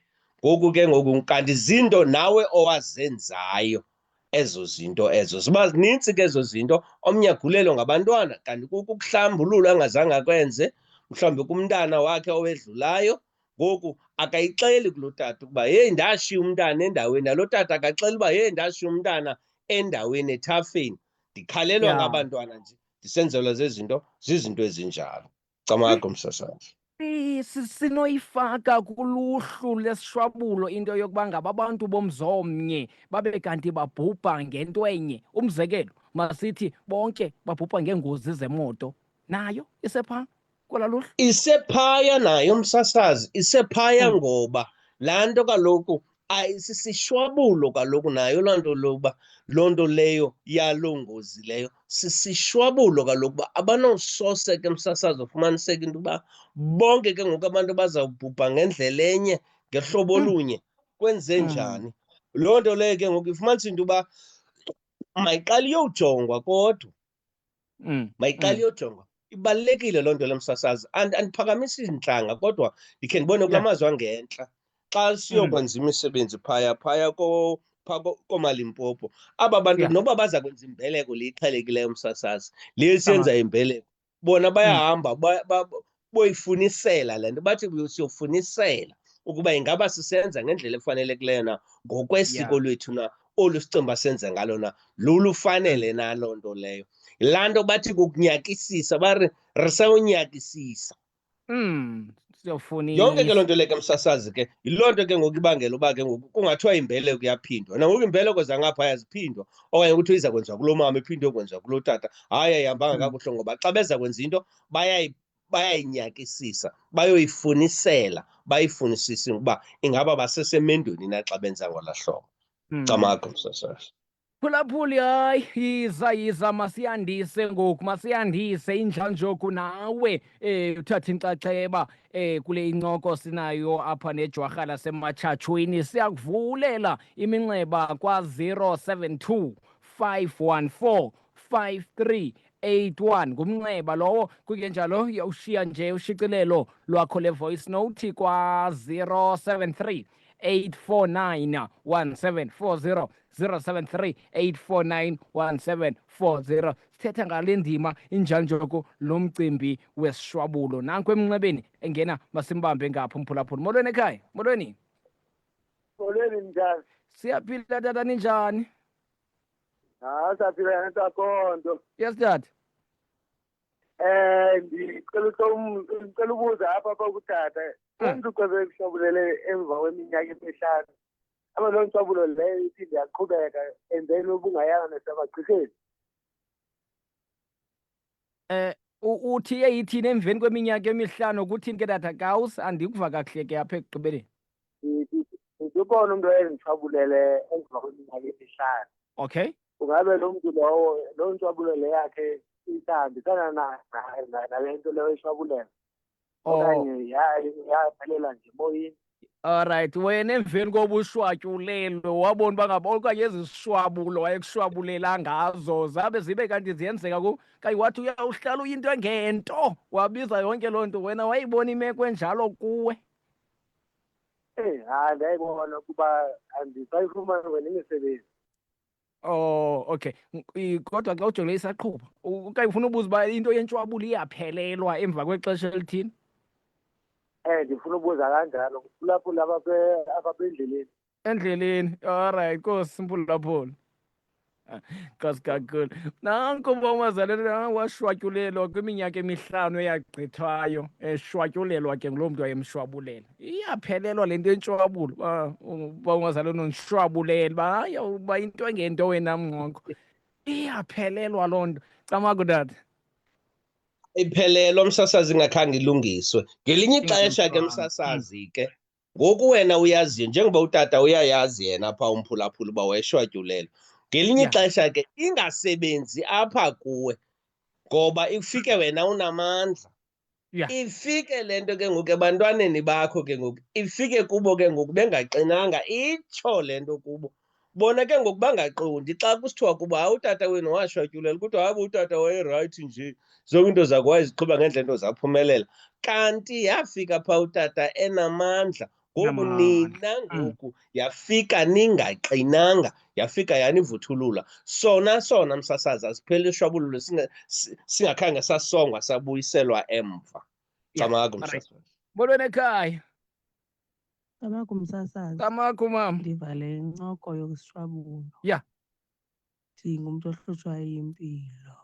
Ngoku ke ngoku kanti zinto nawe owazenzayo ezo zinto ezo. Ziba zinintsi ke ezo zinto. Omnye agulelwe ngabantwana kanti kukuhlambulula angazange akwenze, mhlawumbi kumntana wakhe owedlulayo. Ngoku akayixeli kulo tata ukuba heyi ndashiya umntana endaweni, nalo tata akaxeli uba heyi ndashiya umntana endaweni ethafeni, ndikhalelwa Yeah. ngabantwana nje, ndisenzelwa zizinto ezinjalo. Camagu msasazi. Sinoyifaka kuluhlu lesishwabulo into yokuba ngaba abantu bomzomnye babe kanti babhubha ngento enye. Umzekelo, masithi bonke babhubha ngeengozi zemoto, nayo isepha kwela luhlu. Isephaya nayo msasazi, isephaya ngoba laa nto kaloku sisishwabulo kaloku nayo loo nto leyo yaloo ngozi leyo sisishwabulo kaloku uba abanosose ke msasazi ufumaniseka into yokuba bonke ke ngoku abantu bazawubhubha ngendlela enye ngehlobo olunye kwenze njani. Loo nto leyo ke ngoku ifumanisa into yoba mayiqale iyowujongwa kodwa mayiqale iyojongwa. Ibalulekile loo nto lemsasazi, andiphakamisi iintlanga kodwa ndikhe ndibone kula mazwi angentla xa siyokwenza imisebenzi phaya koomalimpopo. Aba bantu noba baza kwenza imbeleko le iqhelekileyo msasazi, le siyenza imbeleko, bona bayahamba boyifunisela le nto. Bathi siyofunisela ukuba ingaba sisenza ngendlela efanelekileyo na, ngokwesiko lwethu na, olu sicimba senze ngalo na, lulufanele na loo nto leyo. Laa nto bathi kukunyakisisa, bari risawunyakisisa. Yonke ke loo nto leyo ke msasazi ke yiloo nto ke ngoku ibangela uba ke ngoku kungathiwa imbeleko iyaphindwa. Nangoku imbeleko zangaphaya ziphindwa okanye kuthiwa iza kwenziwa kulo mama iphinde kwenziwa kulo tata, hayi ayihambanga kakuhle ngoba xa beza kwenza into bayayinyakisisa, bayoyifunisela, bayifunisise ukuba ingaba basesemendweni na xa benza ngolaa hlobo. Camagu msasazi. Phulaphuli, hayi yiza masiyandise ngoku, masiyandise injanjoku nawe uthathe inxaxheba kule incoko sinayo apha nejwarha lasematshatshweni. Siyakuvulela iminxeba kwa-072 514 5381 ngumnxeba lowo. Kungenjalo uyawushiya nje ushicilelo lwakho le-voice note kwa-073 849 1740 073 849 1740. Sithetha ngale ndima injanjoko lo mcimbi wesishwabulo. Nanku emnxebeni engena masimbambe ngapha umphulaphuli. Molweni ekhaya, molweni. Molweni njani? Siyaphila tata, ninjani? Saphila ntakhonto. Yes tata. Ngicela ubuza apha kutata. Umntu kwaze kushwabulele emva kweminyaka emihlanu. Loo ntshwabulo leyo iphinde yaqhubeka enzeni ubungayanga nasemagqirheni. Uthi yeyithini emveni kweminyaka emihlanu kuthini ke tata Gauss? Andikuva kakuhle ke apha ekugqibeleni. Ndibona umntu ezitshwabulele emva kweminyaka emihlanu. Okay. Ungabe lo mntu lowo loo ntshwabulo yakhe isahambisana nale nto leyo ishwabulela okanye yaphelela nje emoyeni. Alright, wena emveni koba ushwatyulelwe wabona uba ngaba okanye ezi sishwabulo wayekushwabulela ngazo zabe zibe kanti ziyenzeka ku, kanti wathi uyawuhlala uyinto engento wabiza yonke loo nto, wena wayibona imeko enjalo kuwe? Hayi, ndayibona kuba andisayifumani wena imisebenzi. Oh, okay. Kodwa xa ujongile isaqhuba, okanye ufuna ubuza uba into yentshwabulo iyaphelelwa emva kwexesha elithini? Ndifuna ubuza kanjalo kuphulaphula apha endleleni. Endleleni, alright, Nkosi mphulaphula. Nkosi kakhulu. Nanko uba umazalwana washwatyulelwa kwiminyaka emihlanu eyagqithwayo, eshwatyulelwa ke nguloo mntu wayemshwabulela. Iyaphelelwa le nto yentshwabulo uba umazalwana undishwabulele uba hayi uba into engento wena mngqongo. Iyaphelelwa loo nto. Camagu tata. Iphelelwa msasazi ingakhange ilungiswe. Ngelinye ixesha ke msasazi ke ngoku wena uyaziyo njengoba utata uyayazi yena apha umphulaphula uba wayeshwatyulelwe. Ngelinye ixesha ke ingasebenzi apha kuwe ngoba ifike wena unamandla. Ifike le nto ke ngoku ebantwaneni bakho ke ngoku ifike kubo ke ngoku bengaqinanga, itsho le nto kubo. Bona ke ngoku bangaqondi xa kusithiwa kuba hayi utata wenu washwatyulelwa, kuthiwa hayi utata wayerayithi nje, zonke into zakhe wayeziqhuba ngendlela into zaphumelela. Kanti yafika phaa utata enamandla. Ngoku nina ngoku yafika ningaqinanga, yafika yanivuthulula. Sona msasazi asipheli ishwabululo singakhange sasongwa sabuyiselwa emva. Camagu msasazi. Molweni ekhaya. Camagu msasazi. Camagu mama. Ndiva le ncoko yokushwabulo. Yeah. ndingumuntu ohlutshwa yimpilo.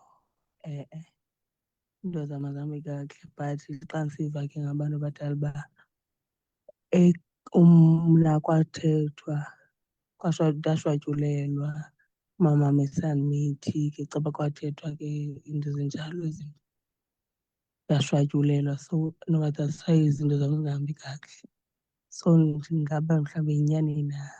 Into zamazami kakuhle but xa ndisiva ke ngabantu abadala uba mna kwathethwa ndashwatyulelwa umamam esandimithi ke caba kwathethwa ke into ezinjalo ndashwatyulelwa, so noba zazisayi izinto zam zingahambi kakuhle. So ndingaba mhlawumbi yinyani na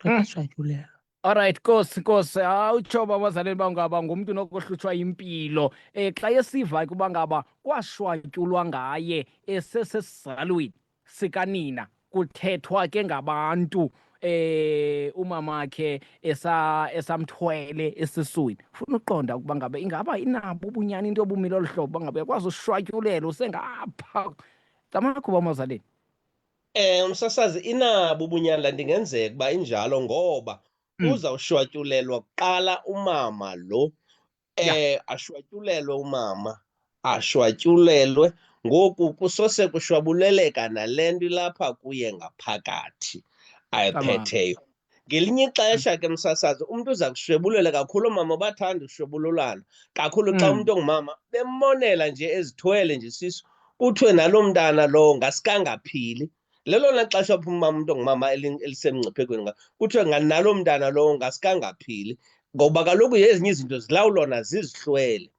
ndashwatyulelwa. Alright, Nkosi, awutsho babazaleli bangaba ngumntu nokohlutshwa impilo. Xa esiva ukuba ngaba kwashwatyulwa ngaye esesesizalweni sikanina, kuthethwa ke ngabantu umamakhe esamthwele esiswini. Ufuna uqonda ukuba ngaba ingaba inabo ubunyani into yobumile olu hlobo ngaba uyakwazi ushwatyulela usengapha. Tamakhuba babazaleli. Umsasazi inabo ubunyani, ndingenzeka uba injalo ngoba uzawushwatyulelwa kuqala umama lo, ashwatyulelwe umama, ashwatyulelwe. Ngoku kusose kushwabuleleka nale nto ilapha kuye ngaphakathi ayiphetheyo. Ngelinye ixesha ke msasazi, umntu uza kushwebulela kakhulu. Oomama bathanda ushwebululana kakhulu xa umntu ongumama bemonela nje ezithwele nje isisu, kuthiwe nalo mntana lowo ngasikangaphili. Lelona xesha apho umntu ongumama elisemngciphekweni kuthiwe nalo mntana lowo ngasikangaphili, ngoba kaloku ezinye izinto zilawulwa nazizihlwele.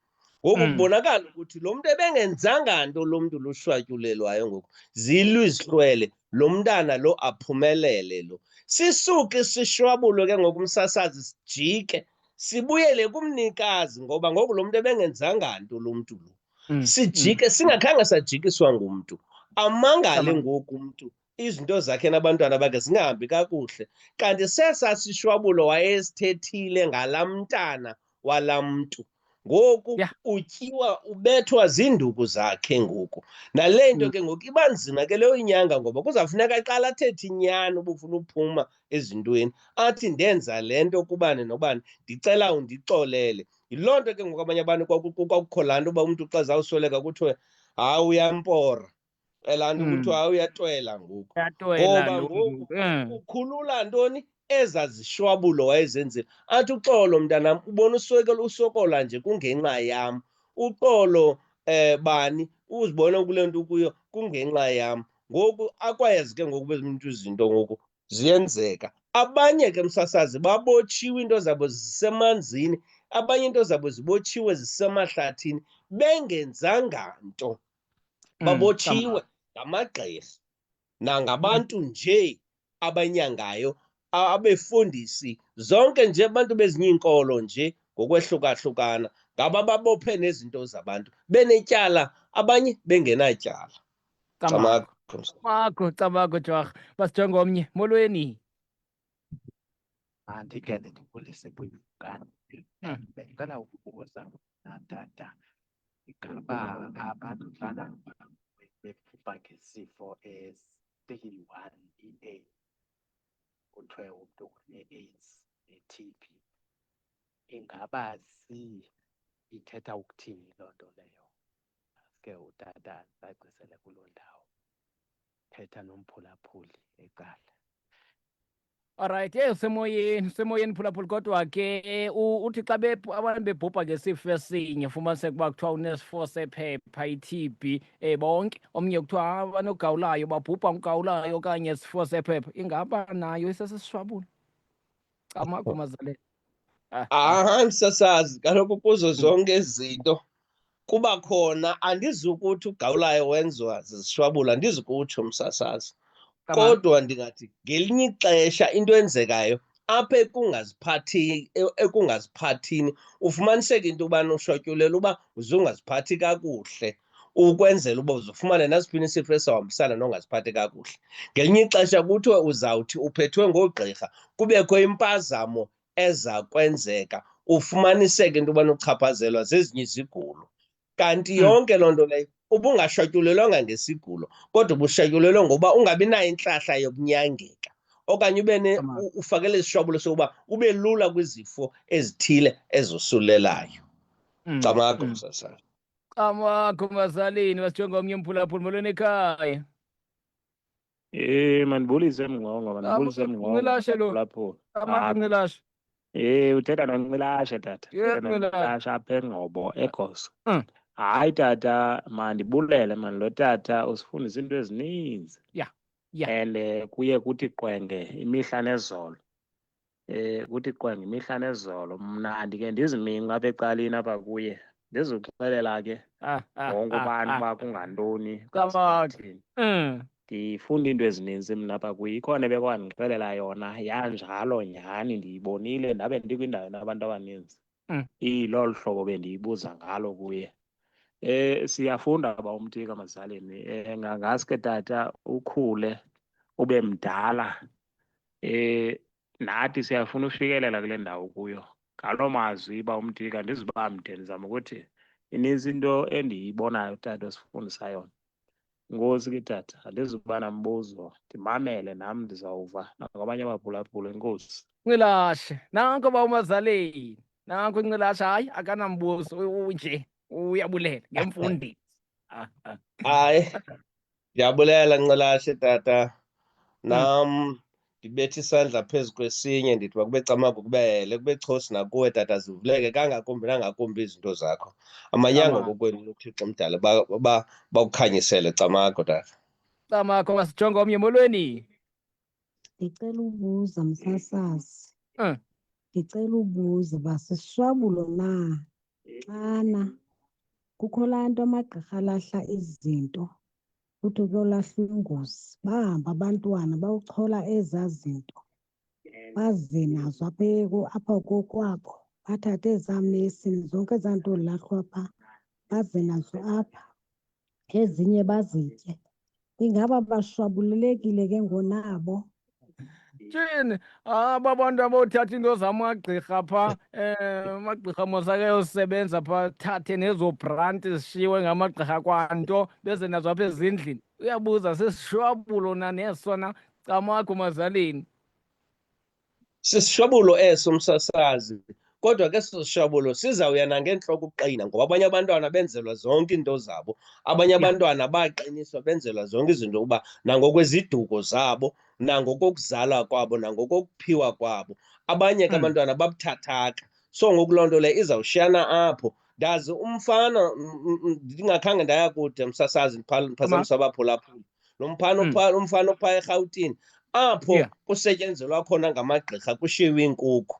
Ngoku kubonakala ukuthi lo mntu ebengenzanga nto, lo mntu lushwatyulelwayo ngoku zilwizihlwele, lo mntana lo aphumelele lo. Sisuke sishwabulo ke ngoku umsasazi, sijike sibuyele kumnikazi, ngoba ngoku lo mntu ebengenzanga nto lo mntu lo. Sijike singakhange sajikiswa ngumntu. Amangale ngoku umntu izinto zakhe nabantwana bakhe zingahambi kakuhle, kanti sesasishwabulo wayesithethile ngalaa mntana walaa mntu. Ngoku utyiwa, ubethwa ziinduku zakhe ngoku. Nale nto ke ngoku iba nzima ke leyo inyanga, ngoba kuzawufuneka aqala athethe inyani uba ufuna uphuma ezintweni, athi ndenza le nto kubani nobani, ndicela undixolele. Yiloo nto ke ngoku abanye abantu kwakukho laa nto uba umntu xa zawusweleka kuthiwe hayi uyampora, laa nto kuthiwa hayi uyatwela ngoku. Ngoba ngoku ukhulula ntoni? Ezazishwabulo wayezenzile. Athi uxolo mntanam, ubona usokola nje kungenxa yam. Uxolo bani, uzibona kule nto ukuyo kungenxa yam. Ngoku akwayazi ke ngoku bezinto izinto ngoku ziyenzeka. Abanye ke msasazi babotshiwe, into zabo zisemanzini, abanye into zabo zibotshiwe zisemahlathini bengenzanga nto. Babotshiwe ngamagqirha nangabantu nje abanyangayo, abefundisi, zonke nje abantu bezinye iinkolo nje ngokwehlukahlukana, ngaba babophe nezinto zabantu benetyala, abanye bengenatyala. Camago Jorh. Masijonge omnye. Molweni. Andike ndibulise kwimvukane. Bendicela ukubuza tata, ingaba abantu lana bebhubha ngesifo estage 1 EA, kuthiwe umntu une-AIDS ne-TB, ingaba ithetha ukuthini loo nto leyo? Aske utata bacisele kuloo ndawo, thetha nomphulaphuli eqala. Alright, usemoyeni phulaphula, kodwa ke uthi xa abantu bebhubha ngesifo esinye, fumaniseke uba kuthiwa unesifo sephepha, i-TB, bonke, omnye kuthiwa banogawulayo, babhubha ngugawulayo okanye isifo sephepha, ingaba nayo isesisishwabulo? Camakho mazaleni. Msasazi, kaloku kuzo zonke ezi zinto kuba khona, andizukuthi ugawulayo wenziwa zizishwabulo, andizukutsho msasazi. Kodwa ndingathi ngelinye ixesha into enzekayo apha ekungaziphathini, ufumaniseke into yobana ushwatyulela uba uzungaziphathi kakuhle, ukwenzela uba uzufumane nasiphi isifo esihambisana nongaziphathi kakuhle. Ngelinye ixesha kuthiwe uzawuthi uphethwe ngoogqirha, kubekho impazamo eza kwenzeka, ufumaniseke into yobana uchaphazelwa zezinye izigulo. Kanti yonke loo nto leyo ubungashwatyulelwanga ngesigulo, kodwa ubushwatyulelwe ngoba ungabi nayo intlahla yokunyangeka, okanye ufakele isishwabulo sokuba ube lula kwizifo ezithile ezosulelayo. Camakho msasazi. Camakho mazalini, masijonge omnye mphulaphula. Molweni ekhaya. Mandibulise Mngqongqo, mandibulise Mngqongqo. Ngilashe lo. Lapho. Ngilashe. Uthetha noNcilashe tata. Yes, Uthetha noNcilashe apha eNgcobo, eGoso. Mm. Hayi tata, mandibulele mani lo tata usifundisa into ezininzi. Yeah. Yeah. And kuye kuthi qwenge imihla nezolo. Kuthi qwenge imihla nezolo. Mna ndike ndiziminqa apha ecaleni apha kuye. Ndizuxelela ke wonke ubani uba kungantoni. Ndifunda into ezininzi mna apha kuye. Ikhona bekwandixelela yona yanjalo nyhani ndiyibonile ndabe ndikwindawo nabantu abaninzi. Ilolu hlobo bendiyibuza ngalo kuye. Siyafunda ba uMtika Mazaleni. Ngaske tata ukhule ube mdala. Nathi siyafuna ufikelela kule ndawo kuyo. Ngalo mazwi ba uMtika ndizibamde ndizama ukuthi ininzi into endiyibonayo tata osifundisa yona. Ngozi ke tata, andizuba nambuzo, ndimamele nam ndizawuva nangabanye abaphulaphula. Enkosi. Ngilashe. Nanko ba uMazaleni. Nanko Ngilashe hayi akanambuzo unje. Uyabulela ngemfundisi. Hayi, ndiyabulela Nqilashe tata. Nam ndibetha isandla phezu kwesinye ndithi makube camagu kubele, kube chosi nakuwe tata, zivuleke kangakumbi nangakumbi izinto zakho. Amanyanga kokwenu uThixo mdala bakukhanyisele camago tata. Camago masijonge omnye molweni. Ndicela ubuza msasazi. Ndicela ubuza uba sisishwabulo na xana kukho laa nto amagqirha alahla izinto kuthi kuyolahlwa ingozi, bahamba abantwana bawuchola ezaa zinto baze nazo apha kokwabo, bathathe ezaa mnesini zonke ezaa nto lahlwa phaa baze nazo apha, ezinye bazitye. Ingaba bashwabulelekile ke ngonabo? Tshini aba bantu abothatha into zamagqirha phaa, amagqirha mosake yosebenza phaa, thathe nezo branti zishiwe ngamagqirha kwanto beze nazo apha ezindlini. Uyabuza sisishwabulo na nesona Camago Mazaleni. Sisishwabulo eso msasazi, kodwa ke sisishwabulo sizawuya nangentloko ukuqina, ngoba abanye abantwana benzelwa zonke into zabo. Abanye abantwana baqiniswa benzelwa zonke izinto ukuba nangokweziduko zabo, nangokokuzalwa kwabo, nangokokuphiwa kwabo. Abanye ke abantwana babuthathaka. So ngoku loo nto le izawushiyana apho. Ndazi umfana ndingakhange ndaya kude msasazi ndiphazamisa abaphulaphula. Lo umfana ophaa eRhawutini apho kusetyenzelwa khona ngamagqirha kushiwe iinkukhu.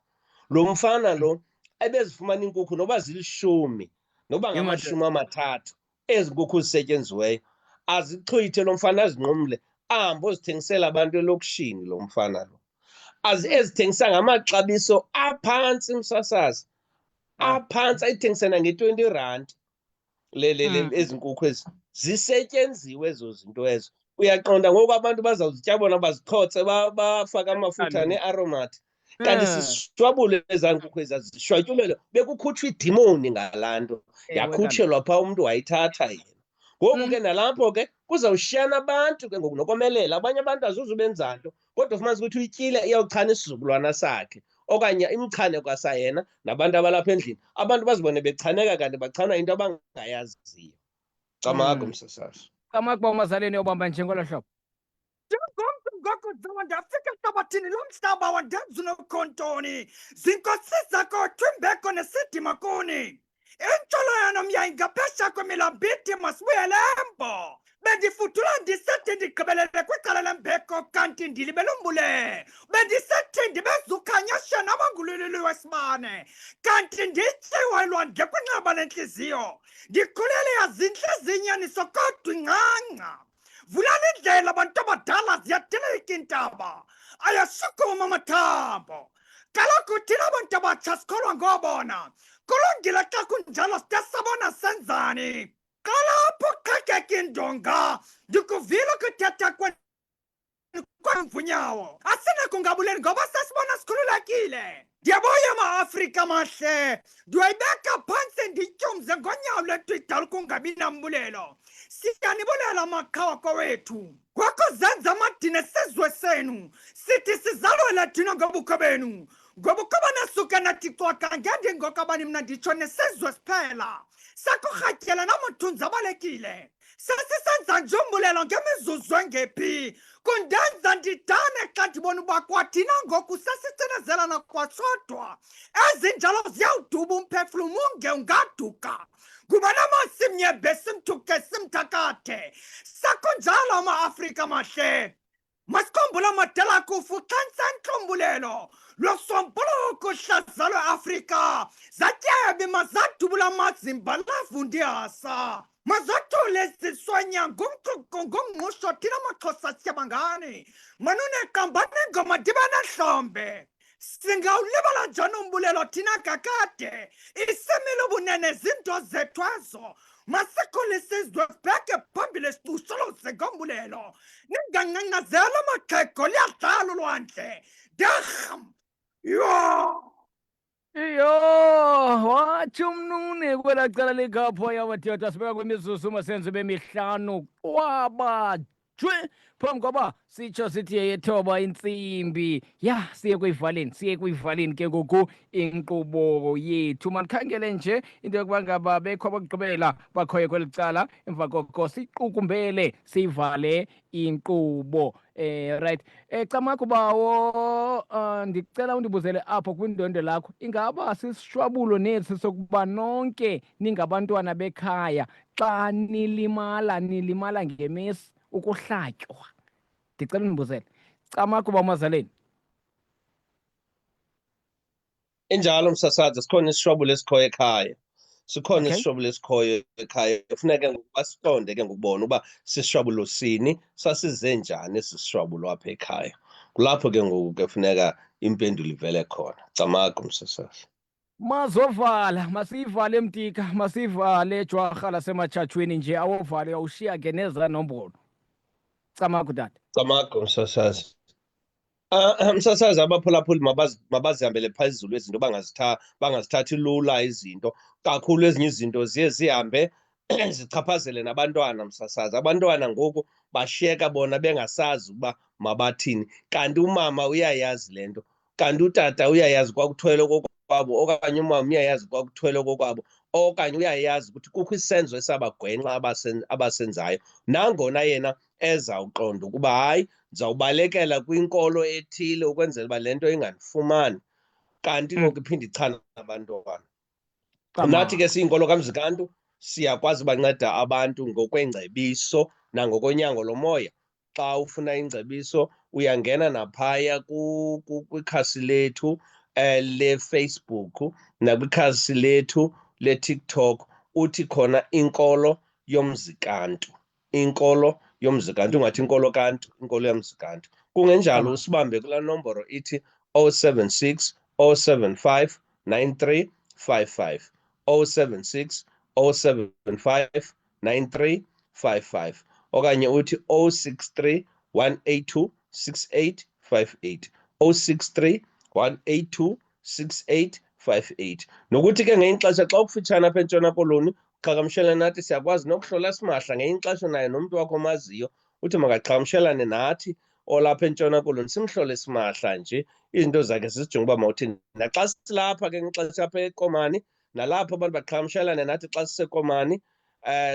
Lo mfana lo ebezifumana iinkukhu noba zili-10 noba ngama-30 ezi nkukhu zisetyenziweyo, azixhwithe lo mfana azinqumle ahambe ozithengisela abantu elokishini. Lo mfana lo ezithengisa ngamaxabiso aphantsi msasazi, aphantsi, ayithengisela nge-R20 ezi nkukhu ezi. Zisetyenziwe ezo zinto ezo. Uyaqonda ngoku abantu bazawuzitya bona bazichotse bafake amafutha ne-aromat. Kanti sisishwabulo ezaa nkukhu ezaa zishwatyulelwe, bekukhutshwa idimoni ngalaa nto, yakhutshelwa phaa umntu wayithatha yena. Ngoku ke nalapho ke kuzawushiyana abantu ke ngoku nokomelela. Abanye abantu azuzubenza nto, kodwa ufumanisa ukuthi uyityile iyawuchana isizukulwana sakhe okanye imchane kwasayena nabantu abalapha endlini. Abantu bazibone bechaneka kanti bachanwa into abangayaziyo. Camago msasazi. Camago Mazaleni obamba njengolo hlobo. Njengomntu ngokuzawa ndafika ehlabathini lomhlaba wandenza unokhontoni, zinkosi zakho Thwimbeko neSidima kuni. Intsholo nomyayi ngaphesha kwemilambiti masibuyele embo. Bendifuthula ndisithi ndigqibelele kwicala lembeko kanti ndilibele umbule. Bendisithi ndibezukhanyashe namangulululu wesibane kanti ndityiwa elwandle kwinxeba lentliziyo. Ndikhulele yazintle zinyaniso kodwa ingcanca. Vulani indlela abantu abadala ziyadilika iintaba, ayashukuma amathambo. Kaloku thina abantu abatsha sikholwa ngobona. Kulungile xa kunjalo side sabona senzani. Kalapho qhekeka indonga, ndikuvile ukuthetha kwemvunyawo. Asinakungabuleli ngoba sesibona sikhululekile. Ndiyabuya ma-Afrika amahle, ndiyoyibeka phantsi ndityumze ngonyawo lethu idala ukungabi nambulelo. Siyanibulela maqhawa kowethu. Kwakuzenza amadini esizwe senu, sithi sizalwele thina ngobukho benu. Ngobukho banasuke nathi cwaka ngendingoko abani mna nditsho nesizwe siphela. Sakurhatyela namathunzi abalekile. sasisenza nje umbulelo ngemizuzu engephi kundenza ndidane xa ndibona uba kwathina ngoku sasicinezela kwasodwa ezinjalo ziyawuduba umphefumlo unge ungaduka kuba namasimnye besimthuke simthakathe sakunjalo ama-Afrika mahle masikhumbula madala kufu xa nsenhlumbulelo lwasompuluko hlaza lwe-Afrika zatyebi mazadubula amazimba lavundi hasa mazothule ziswanya ngumquqo ngumngqusho thina maxhosa siyabangani manunekambane ngoma dibana hlombe singawulibala njani umbulelo thina kakade isimile ubunene zinto zethu ezo masikhulise izwe sibheke phambili sibusholoze ngombulelo ninganqanqazela amaxhego liyadlala ulwandle derham Yo, wathi umnune kwela cala lekhapho yabathetha sibeka kwimizuzu masenze bemihlanu wabajwe phambi kwaba sitsho sithi yethoba intsimbi ya siye kuyivaleni ke ngoku inkqubo yethu manikhangele nje into yokuba ngaba bekho abokugqibela bakhoye kweli cala emva koko siqukumbele siyivale inkqubo right Camagu bawo ndicela undibuzele apho kwindwendwe lakho ingaba sisishwabulo nesi sokuba nonke ningabantwana bekhaya xa nilimala ngemesi ukuhlatywa ndicela undibuzele Camagu bamazaleni Injalo msasazi sikhona isishwabulo esikhoyo ekhaya sikhona isishwabulo esikhoyo ekhaya kufuneka basiqonde ke ngokubona uba sisishwabulo sini sasize njani sisishwabulo apha ekhaya kulapho ke ngoku ke funeka impendulo ivele khona Camagu msasazi mazovala masiyivale mtika masiyivale jwarha lasematshachweni nje awovale awushiya ke neza nombolo Camagu tata Camagu msasazi msasazi abaphulaphuli mabazihambele phezulu izinto bangazithathi lula izinto kakhulu ezinye izinto ziye zihambe zichaphazele nabantwana msasazi abantwana ngoku bashiyeka bona bengasazi ukuba mabathini kanti umama uyayazi le nto kanti utata uyayazi kwakuthwele kokwabo okanye umama uyayazi kwakuthwele kokwabo okanye uyayazi ukuthi kukho isenzo esabagwenxa abasenzayo nangona yena ezawuqonda ukuba hayi ndizawubalekela kwinkolo ethile ukwenzela uba le nto ingandifumani kanti ngoku iphinde ichana abantwana nathi ke siyinkolo kamzikantu siyakwazi ubanceda abantu ngokweengcebiso nangokonyango lomoya xa ufuna ingcebiso uyangena naphaya kwikhasi lethu leFacebook nakwikhasi lethu leTikTok uthi khona inkolo yomzikantu ungathi inkolo kantu inkolo yomzikantu kungenjalo usibambe kulaa nomboro ithi 076 075 9355 076 075 9355 okanye uthi 063 182 6858 063 182 6858 nokuthi ke ngenye ixesha xa ukufitshane apha eNtshona Koloni qhagamshelane nathi siyakwazi nokuhlola simahla ngenye ixesha naye nomntu wakho omaziyo uthi makaqhagamshelane nathi olapha eNtshona Koloni simhlole simahla nje izinto zakhe sizijonge uba mawuthini naxa silapha ke ngexesha apha eKomani nalapho abantu baqhagamshelane nathi xa siseKomani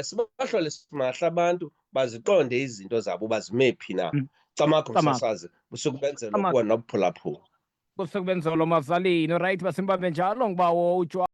sibahlole simahla abantu baziqonde izinto zabo uba zime phi na Camagu msasazi busukubenzela ukuba nobuphulaphula kusukubenzela mazalini right basimbambe njalo ngoba